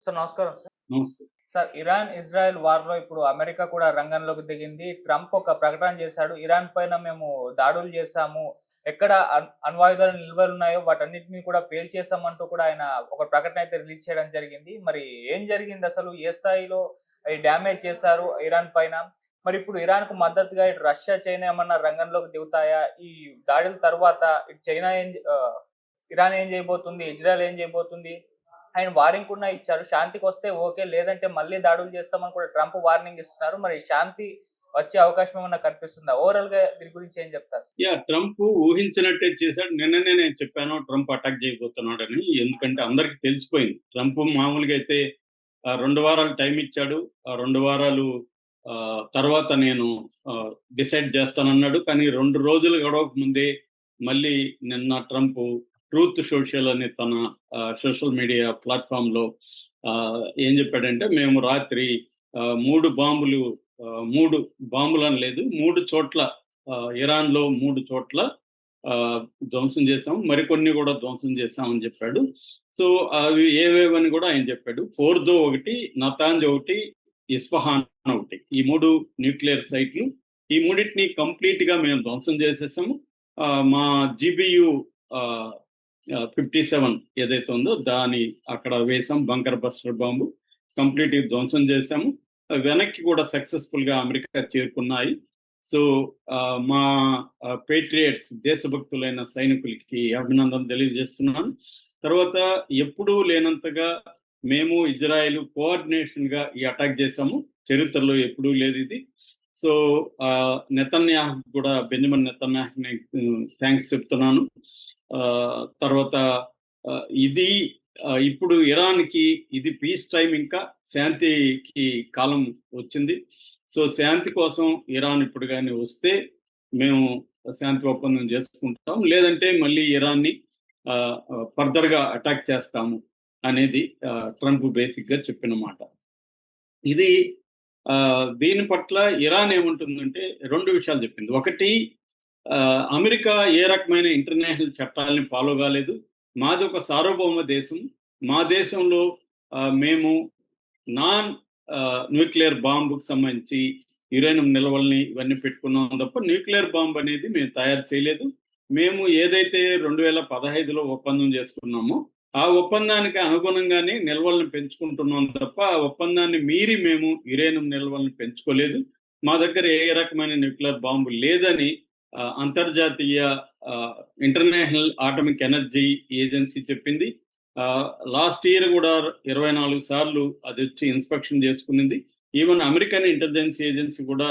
Sir నమస్కారం sir. నమస్తే. Sir Iran, Israel వార్‌లో ఇప్పుడు అమెరికా కూడా రంగంలోకి దిగింది. ట్రంప్ ఒక ప్రకటన చేశాడు. ఇరాన్ పైన మేము దాడులు చేశాము. ఎక్కడ అణ్వాయుధాలు నిల్వలున్నాయో వాటన్నిటిని కూడా పేల్చేసామంటూ కూడా ఆయన ఒక ప్రకటన అయితే రిలీజ్ చేయడం జరిగింది. మరి ఏం జరిగిందసలు? ఏ స్థాయిలో ఈ డ్యామేజ్ చేశారు ఇరాన్ పైన? మరిప్పుడు ఇరాన్‌కు మద్దతుగా ఇటు రష్యా, చైనా ఏమన్నా రంగంలోకి దిగుతాయా? ఈ దాడుల తర్వాత ఇటు ఇరాన్ ఏం చేయబోతుంది? ఇజ్రాయెల్ ఏం చేయబోతుంది? ఆయన వార్నింగ్ కూడా ఇచ్చారు. శాంతికొస్తే ఓకే. లేదంటే మళ్ళీ దాడులు చేస్తామని కూడా ట్రంప్ వార్నింగ్ ఇస్తున్నారు. మరి శాంతి వచ్చే అవకాశం ఏమన్నా కనిపిస్తుందా? ఓవరాల్‌గా దీని గురించి ఏం చెప్తారు? ట్రంప్ ఊహించినట్టే చేశాడు. నిన్ననే నేను చెప్పాను ట్రంప్ అటాక్ చేయబోతున్నాడని. ఎందుకంటే అందరికి తెలిసిపోయింది. ట్రంప్ మామూలుగా అయితే 2 వారాలు టైమ్ ఇచ్చాడు. ఆ 2 వారాలు తర్వాత నేను డిసైడ్ చేస్తానన్నాడు. కానీ 2 రోజులు గడవక ముందే మళ్ళీ నిన్న ట్రంప్ ట్రూత్ సోషల్ అనే తన సోషల్ మీడియా ప్లాట్‌ఫార్మ్‌లో ఏం చెప్పాడంటే, మేము రాత్రి 3 బాంబులు 3 బాంబులని లేదు 3 చోట్ల ఇరాన్‌లో 3 చోట్ల ధ్వంసం చేశాం. మరికొన్ని కూడా ధ్వంసం చేశామని చెప్పాడు. సో, అవి ఏవేవని కూడా ఆయన చెప్పాడు. ఫోర్దో ఒకటి, నతాంజ్ ఒకటి, ఇస్ఫహాన్ ఒకటి. ఈ 3 న్యూక్లియర్ సైట్లు. ఈ మూడిటిని కంప్లీట్‌గా మేము ధ్వంసం చేసేసాము. మా జీబీయూ 57 ఏదైతే ఉందో దాని అక్కడ వేసాం బంకర్ బస్టర్ బాంబు. కంప్లీట్‌గా ధ్వంసం చేశాము. వెనక్కి కూడా సక్సెస్‌ఫుల్‌గా అమెరికా చేరుకున్నాయి. సో, మా పేట్రియట్స్ దేశభక్తులైన సైనికులకి అభినందనలు తెలియజేస్తున్నాను. తర్వాత ఎప్పుడూ లేనంతగా మేము ఇజ్రాయెల్ కోఆర్డినేషన్‌గా ఈ అటాక్ చేశాము. చరిత్రలో ఎప్పుడూ లేదిది. సో, నెతన్యాహు కూడా బెంజమిన్ నెతన్యాహుని థాంక్స్ చెప్తున్నాను. తర్వాత ఇది ఇప్పుడు ఇరాన్‌కి ఇది పీస్ టైమ్, ఇంకా శాంతికి కాలం వచ్చింది. సో, శాంతి కోసం ఇరాన్ ఇప్పుడు గాని వస్తే మేము శాంతి ఒప్పందం చేసుకుంటాం. లేదంటే మళ్ళీ ఇరాన్‌ని ఫర్దర్‌గా అటాక్ చేస్తాము అనేది ట్రంప్ బేసిక్‌గా చెప్పిన మాట. ఇది దీని పట్ల ఇరాన్ ఏమంటుందంటే 2 విషయాలు చెప్పింది. ఒకటి, అమెరికా ఏ రకమైన ఇంటర్నేషనల్ చట్టాలని ఫాలో కాలేదు. మాది ఒక సార్వభౌమ దేశం. మా దేశంలో మేము నాన్ న్యూక్లియర్ బాంబుకి సంబంధించి యురేనియం నిల్వల్ని ఇవన్నీ పెట్టుకున్నాం తప్ప న్యూక్లియర్ బాంబ్ అనేది మేము తయారు చేయలేదు. మేము ఏదైతే 2015లో ఒప్పందం చేసుకున్నామో ఆ ఒప్పందానికి అనుగుణంగానే నిల్వల్ని పెంచుకుంటున్నాం తప్ప ఆ ఒప్పందాన్ని మీరి మేము యురేనియం నిల్వల్ని పెంచుకోలేదు. మా దగ్గర ఏ రకమైన న్యూక్లియర్ బాంబు లేదని అంతర్జాతీయ ఇంటర్నేషనల్ ఆటమిక్ ఎనర్జీ ఏజెన్సీ చెప్పింది. లాస్ట్ ఇయర్ కూడా 24 సార్లు అది వచ్చి ఇన్స్పెక్షన్ చేసుకునింది. ఈవెన్ అమెరికన్ ఇంటెలిజెన్స్ ఏజెన్సీ కూడా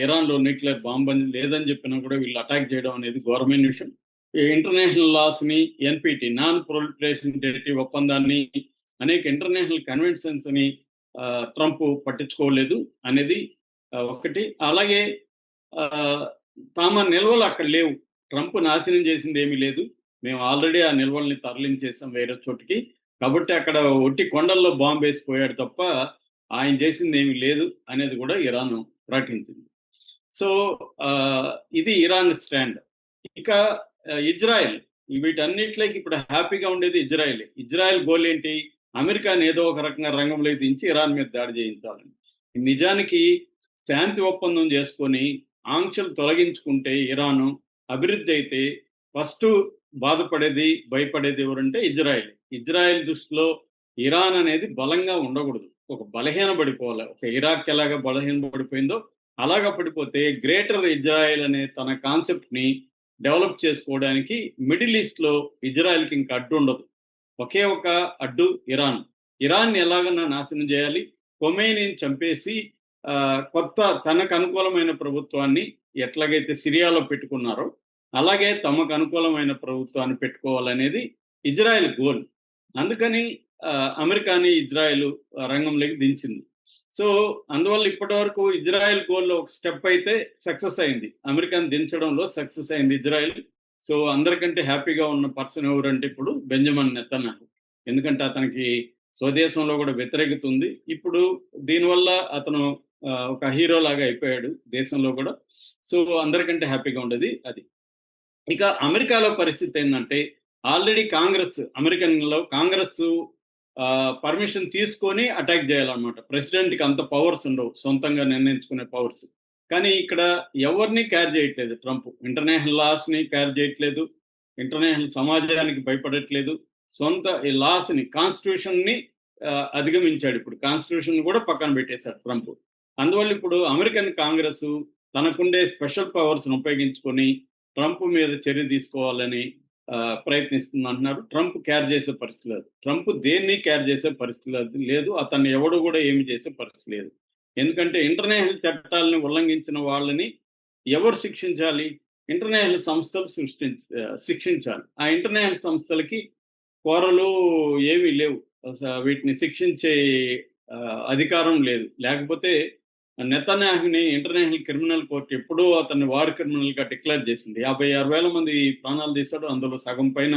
ఇరాన్‌లో న్యూక్లియర్ బాంబ్ అని లేదని చెప్పినా కూడా వీళ్ళు అటాక్ చేయడం అనేది ఘోరమైన విషయం. ఈ ఇంటర్నేషనల్ లాస్‌ని, ఎన్‌పిటి నాన్ ప్రొలిఫరేషన్ ట్రీటీ ఒప్పందాన్ని, అనేక ఇంటర్నేషనల్ కన్వెన్షన్స్‌ని ట్రంప్ పట్టించుకోలేదు అనేది ఒకటి. అలాగే ఆహ్, తమ నిల్వలు అక్కడ లేవు. ట్రంప్ నాశనం చేసింది ఏమీ లేదు. మేము ఆల్రెడీ ఆ నిల్వల్ని తరలించేసాం వేరే చోటికి. కాబట్టి అక్కడ ఒట్టి కొండల్లో బాంబేసిపోయాడు తప్ప ఆయన చేసిందేమీ లేదు అనేది కూడా ఇరాన్ ప్రకటించింది. సో, ఇది ఇరాన్ స్టాండ్. ఇక ఇజ్రాయెల్ వీటన్నిటిలోకి ఇప్పుడు హ్యాపీగా ఉండేది ఇజ్రాయెలే. ఇజ్రాయెల్ గోల్ ఏంటి? అమెరికాని ఏదో ఒక రకంగా రంగంలోకి దించి ఇరాన్ మీద దాడి చేయించాలని. నిజానికి శాంతి ఒప్పందం చేసుకొని ఆంక్షలు తొలగించుకుంటే ఇరాను అభివృద్ధి అయితే ఫస్ట్ బాధపడేది, భయపడేది ఎవరంటే ఇజ్రాయెల్. ఇజ్రాయెల్ దృష్టిలో ఇరాన్ అనేది బలంగా ఉండకూడదు. ఒక బలహీనపడిపోవాలి. ఒక ఇరాక్ ఎలాగా బలహీనపడిపోయిందో అలాగా పడిపోతే గ్రేటర్ ఇజ్రాయెల్ అనే తన కాన్సెప్ట్‌ని డెవలప్ చేసుకోవడానికి మిడిల్ ఈస్ట్‌లో ఇజ్రాయెల్‌కి ఇంకా అడ్డు ఉండదు. ఒకే ఒక అడ్డు ఇరాన్. ఇరాన్‌ని ఎలాగన్నా నాశనం చేయాలి. ఖొమైనీని చంపేసి కొత్త తనకు అనుకూలమైన ప్రభుత్వాన్ని ఎట్లాగైతే సిరియాలో పెట్టుకున్నారో, అలాగే తమకు అనుకూలమైన ప్రభుత్వాన్ని పెట్టుకోవాలనేది ఇజ్రాయెల్ గోల్. అందుకని అమెరికాని ఇజ్రాయెల్ రంగంలోకి దించింది. సో, అందువల్ల ఇప్పటివరకు ఇజ్రాయెల్ గోల్‌లో ఒక స్టెప్ అయితే సక్సెస్ అయింది. అమెరికాని దించడంలో సక్సెస్ అయింది ఇజ్రాయెల్. సో, అందరికంటే హ్యాపీగా ఉన్న పర్సన్ ఎవరంటే ఇప్పుడు బెంజమిన్ నెతన్యాహు. ఎందుకంటే అతనికి స్వదేశంలో కూడా వ్యతిరేకత ఉంది. ఇప్పుడు దీనివల్ల అతను ఒక హీరో లాగా అయిపోయాడు దేశంలో కూడా. సో, అందరికంటే హ్యాపీగా ఉండేది అది. ఇక అమెరికాలో పరిస్థితి ఏందంటే ఆల్రెడీ కాంగ్రెస్ అమెరికన్‌లో కాంగ్రెస్ పర్మిషన్ తీసుకొని అటాక్ చేయాలన్నమాట. ప్రెసిడెంట్కి అంత పవర్స్ ఉండవు, సొంతంగా నిర్ణయించుకునే పవర్స్. కానీ ఇక్కడ ఎవరిని కేర్ చేయట్లేదు ట్రంప్. ఇంటర్నేషనల్ లాస్ని కేర్ చేయట్లేదు, ఇంటర్నేషనల్ సమాజానికి భయపడట్లేదు. సొంత ఈ లాస్ని, కాన్స్టిట్యూషన్ని అధిగమించాడు. ఇప్పుడు కాన్స్టిట్యూషన్ కూడా పక్కన పెట్టేశాడు ట్రంప్. అందువల్ల ఇప్పుడు అమెరికన్ కాంగ్రెస్ తనకుండే స్పెషల్ పవర్స్ను ఉపయోగించుకొని ట్రంప్ మీద చర్య తీసుకోవాలని ప్రయత్నిస్తుంది అంటున్నారు. ట్రంప్ కేర్ చేసే పరిస్థితి లేదు. ట్రంప్ దేన్ని కేర్ చేసే పరిస్థితి లేదు. అతన్ని ఎవడు కూడా ఏమి చేసే పరిస్థితి లేదు. ఎందుకంటే ఇంటర్నేషనల్ చట్టాలను ఉల్లంఘించిన వాళ్ళని ఎవరు శిక్షించాలి? ఇంటర్నేషనల్ సంస్థలు శిక్షించాలి. ఆ ఇంటర్నేషనల్ సంస్థలకి కోరలు ఏమీ లేవు. వీటిని శిక్షించే అధికారం లేదు. లేకపోతే నెతన్యాహుని ఇంటర్నేషనల్ క్రిమినల్ కోర్టు ఎప్పుడూ అతన్ని వార్ క్రిమినల్ గా డిక్లేర్ చేసింది. 56,000 మంది ప్రాణాలు తీశాడు, అందులో సగం పైన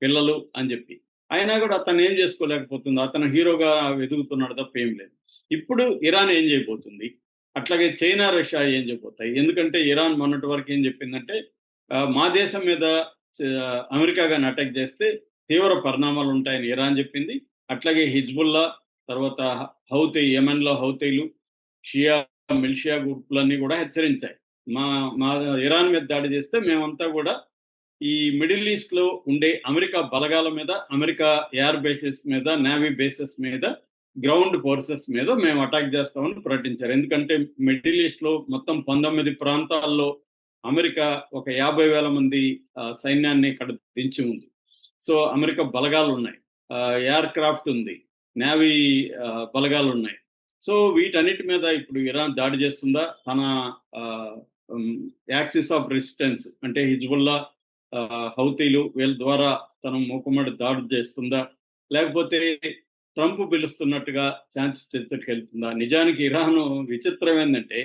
పిల్లలు అని చెప్పి. అయినా కూడా అతను ఏం చేసుకోలేకపోతుంది. అతను హీరోగా వెతుకుతున్నాడు తప్ప ఏం లేదు. ఇప్పుడు ఇరాన్ ఏం చేయబోతుంది, అట్లాగే చైనా, రష్యా ఏం చేయబోతాయి? ఎందుకంటే ఇరాన్ మొన్నటి వరకు ఏం చెప్పిందంటే మా దేశం మీద అమెరికా గాని అటాక్ చేస్తే తీవ్ర పరిణామాలు ఉంటాయని ఇరాన్ చెప్పింది. అట్లాగే హిజ్బుల్లా, తర్వాత హౌతీ, యెమెన్లో హౌతీలు, షియా మిలిషియా గ్రూపులన్నీ కూడా హెచ్చరించాయి. మా మా ఇరాన్ మీద దాడి చేస్తే మేమంతా కూడా ఈ మిడిల్ ఈస్ట్ లో ఉండే అమెరికా బలగాల మీద, అమెరికా ఎయిర్ బేసెస్ మీద, నేవీ బేసెస్ మీద, గ్రౌండ్ ఫోర్సెస్ మీద మేము అటాక్ చేస్తామని ప్రకటించారు. ఎందుకంటే మిడిల్ ఈస్ట్ లో మొత్తం 19 ప్రాంతాల్లో అమెరికా ఒక 50,000 మంది సైన్యాన్ని ఇక్కడ దించి ఉంది. సో అమెరికా బలగాలు ఉన్నాయి, ఎయిర్ క్రాఫ్ట్ ఉంది, నేవీ బలగాలు ఉన్నాయి. సో వీటన్నిటి మీద ఇప్పుడు ఇరాన్ దాడి చేస్తుందా? తన యాక్సిస్ ఆఫ్ రెసిస్టెన్స్ అంటే హిజ్బుల్లా, హౌతీలు వీళ్ళ ద్వారా తన మూకుమ్మడి దాడి చేస్తుందా? లేకపోతే ట్రంప్ పిలుస్తున్నట్టుగా శాంతి చర్చలకు వెళ్తుందా? నిజానికి ఇరాన్ విచిత్రం ఏంటంటే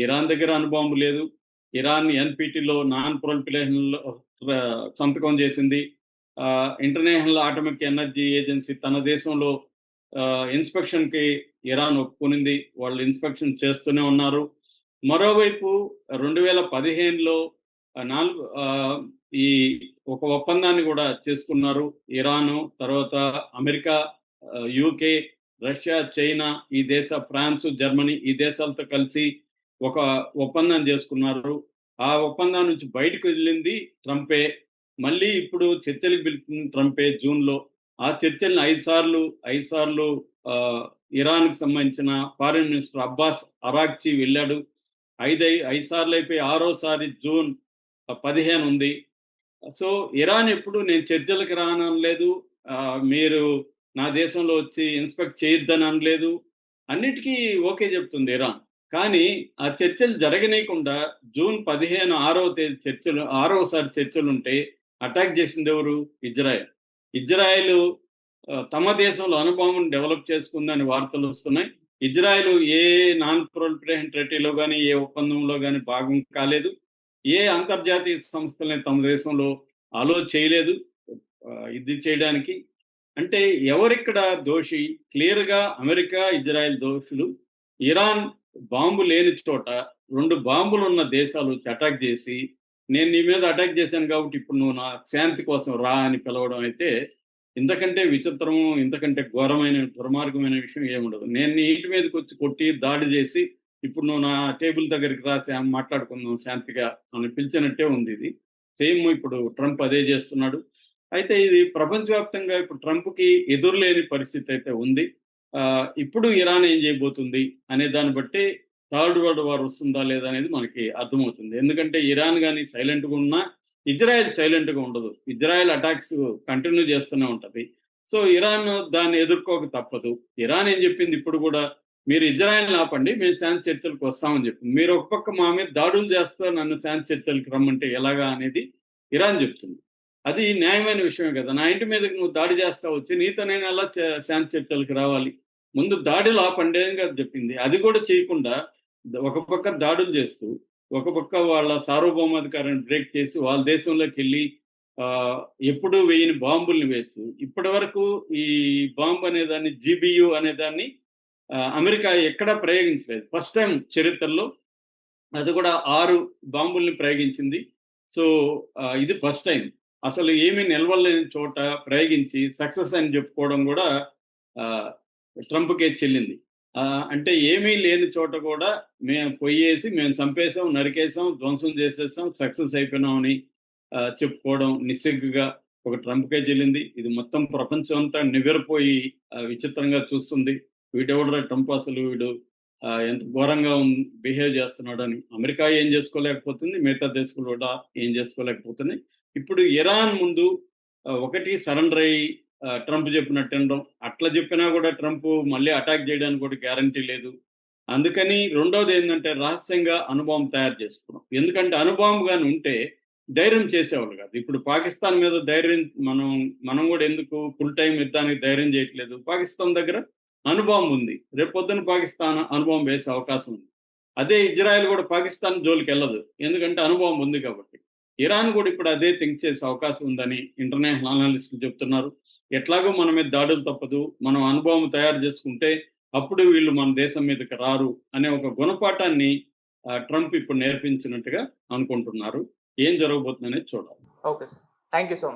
ఇరాన్ దగ్గర అణుబాంబు లేదు. ఇరాన్ ఎన్పిటిలో, నాన్ ప్రొలిఫరేషన్లో సంతకం చేసింది. ఇంటర్నేషనల్ అటామిక్ ఎనర్జీ ఏజెన్సీ తన దేశంలో ఇన్స్పెక్షన్ కి ఇరాన్ ఒప్పుకునింది. వాళ్ళు ఇన్స్పెక్షన్ చేస్తూనే ఉన్నారు. మరోవైపు 2015లో ఈ ఒక ఒప్పందాన్ని కూడా చేసుకున్నారు. ఇరాను, తర్వాత అమెరికా, యూకే, రష్యా, చైనా, ఈ దేశ ఫ్రాన్స్, జర్మనీ, ఈ దేశాలతో కలిసి ఒక ఒప్పందం చేసుకున్నారు. ఆ ఒప్పందం నుంచి బయటకు వెళ్ళింది ట్రంపే. మళ్ళీ ఇప్పుడు చర్చలకు పిలుస్తుంది ట్రంపే జూన్లో. ఆ చర్చలను 5 సార్లు ఇరాన్కి సంబంధించిన ఫారిన్ మినిస్టర్ అబ్బాస్ అరాక్చి వెళ్ళాడు. 5 సార్లు అయిపోయి 6వసారి జూన్ 15 ఉంది. సో ఇరాన్ ఎప్పుడు నేను చర్చలకు రానలేదు, మీరు నా దేశంలో వచ్చి ఇన్స్పెక్ట్ చేయొద్దని అనలేదు, అన్నిటికీ ఓకే చెప్తుంది ఇరాన్. కానీ ఆ చర్చలు జరగనీయకుండా జూన్ 15 6వ తేదీ చర్చలు, 6వసారి చర్చలు ఉంటే అటాక్ చేసింది ఎవరు? ఇజ్రాయెల్ తమ దేశంలో అణుబాంబును డెవలప్ చేసుకుందని వార్తలు వస్తున్నాయి. ఇజ్రాయెల్ ఏ నాన్ ప్రొలిఫరేషన్ ట్రీటీలో కానీ, ఏ ఒప్పందంలో కానీ భాగం కాలేదు. ఏ అంతర్జాతీయ సంస్థల్ని తమ దేశంలో అలో చేయలేదు ఇది చేయడానికి. అంటే ఎవరిక్కడ దోషి? క్లియర్గా అమెరికా, ఇజ్రాయెల్ దోషులు. ఇరాన్ బాంబు లేని చోట 2 బాంబులు ఉన్న దేశాలు వచ్చి అటాక్ చేసి, నేను నీ మీద అటాక్ చేశాను కాబట్టి ఇప్పుడు నువ్వు నా శాంతి కోసం రా అని పిలవడం అయితే ఇంతకంటే విచిత్రము, ఇంతకంటే ఘోరమైన దుర్మార్గమైన విషయం ఏముండదు. నేను నీ ఇంటి మీదకి వచ్చి కొట్టి దాడి చేసి ఇప్పుడు నువ్వు నా టేబుల్ దగ్గరికి రా, మాట్లాడుకుందాం శాంతిగా అని పిలిచినట్టే ఉంది ఇది. సేమ్ ఇప్పుడు ట్రంప్ అదే చేస్తున్నాడు. అయితే ఇది ప్రపంచవ్యాప్తంగా ఇప్పుడు ట్రంప్కి ఎదురులేని పరిస్థితి అయితే ఉంది. ఇప్పుడు ఇరాన్ ఏం చేయబోతుంది అనే దాన్ని బట్టి థర్డ్ వరల్డ్ వార్ వస్తుందా లేదా అనేది మనకి అర్థమవుతుంది. ఎందుకంటే ఇరాన్ కానీ సైలెంట్గా ఉన్నా ఇజ్రాయెల్ సైలెంట్గా ఉండదు. ఇజ్రాయెల్ అటాక్స్ కంటిన్యూ చేస్తూనే ఉంటుంది. సో ఇరాన్ దాన్ని ఎదుర్కోక తప్పదు. ఇరాన్ ఏం చెప్పింది ఇప్పుడు కూడా, మీరు ఇజ్రాయెల్ని ఆపండి, మేము శాంతి చర్చలకు వస్తామని చెప్పింది. మీరు ఒక పక్క మా మీద దాడులు చేస్తా నన్ను శాంతి చర్చలకు రమ్మంటే ఎలాగా అనేది ఇరాన్ చెప్తుంది. అది న్యాయమైన విషయమే కదా. నా ఇంటి మీదకి నువ్వు దాడి చేస్తా వచ్చి నీతో నేను ఎలా శాంతి చర్చలకు రావాలి? ముందు దాడులు ఆపండి అని కదా చెప్పింది. అది కూడా చేయకుండా ఒక పక్క దాడులు చేస్తూ, ఒక పక్క వాళ్ళ సార్వభౌమాధికారాన్ని బ్రేక్ చేసి వాళ్ళ దేశంలోకి వెళ్ళి ఎప్పుడు వేయని బాంబుల్ని వేస్తూ, ఇప్పటి వరకు ఈ బాంబు అనేదాన్ని, GBU అనేదాన్ని అమెరికా ఎక్కడా ప్రయోగించలేదు. ఫస్ట్ టైం చరిత్రలో అది కూడా 6 బాంబుల్ని ప్రయోగించింది. సో ఇది ఫస్ట్ టైం. అసలు ఏమీ నిల్వలేని చోట ప్రయోగించి సక్సెస్ అని చెప్పుకోవడం కూడా ట్రంప్కే చెల్లింది. అంటే ఏమీ లేని చోట కూడా మేము పొయ్యేసి మేము చంపేసాం, నరికేసాం, ధ్వంసం చేసేసాం, సక్సెస్ అయిపోయినామని చెప్పుకోవడం నిస్సిగ్గుగా ఒక ట్రంప్కే చెల్లింది. ఇది మొత్తం ప్రపంచం అంతా నివ్వెరపోయి విచిత్రంగా చూస్తుంది. వీడెవడరా ట్రంప్, అసలు వీడు ఎంత ఘోరంగా బిహేవ్ చేస్తున్నాడని. అమెరికా ఏం చేసుకోలేకపోతుంది, మిగతా దేశాలు కూడా ఏం చేసుకోలేకపోతున్నాయి. ఇప్పుడు ఇరాన్ ముందు ఒకటి సరెండర్ అయ్యి ట్రంప్ చెప్పినట్టు వినడం, అట్లా చెప్పినా కూడా ట్రంప్ మళ్ళీ అటాక్ చేయడానికి కూడా గ్యారంటీ లేదు. అందుకని రెండోది ఏంటంటే రహస్యంగా అణుబాంబు తయారు చేసుకోవడం. ఎందుకంటే అణుబాంబు కానీ ఉంటే ధైర్యం చేసేవాళ్ళు కాదు. ఇప్పుడు పాకిస్తాన్ మీద ధైర్యం మనం కూడా ఎందుకు ఫుల్ టైం యుద్ధానికి ధైర్యం చేయట్లేదు? పాకిస్తాన్ దగ్గర అణుబాంబు ఉంది. రేపు పొద్దున పాకిస్తాన్ అణుబాంబు వేసే అవకాశం ఉంది. అదే ఇజ్రాయెల్ కూడా పాకిస్తాన్ జోలికి వెళ్ళదు, ఎందుకంటే అణుబాంబు ఉంది కాబట్టి. ఇరాన్ కూడా ఇప్పుడు అదే థింక్ చేసే అవకాశం ఉందని ఇంటర్నేషనల్ అనలిస్టులు చెప్తున్నారు. ఎట్లాగో మన మీద దాడులు తప్పదు, మనం అణుబాంబు తయారు చేసుకుంటే అప్పుడు వీళ్ళు మన దేశం మీదకి రారు అనే ఒక గుణపాఠాన్ని ట్రంప్ ఇప్పుడు నేర్పించినట్టుగా అనుకుంటున్నారు. ఏం జరగబోతుందనేది చూడాలి. Okay sir, thank you so much.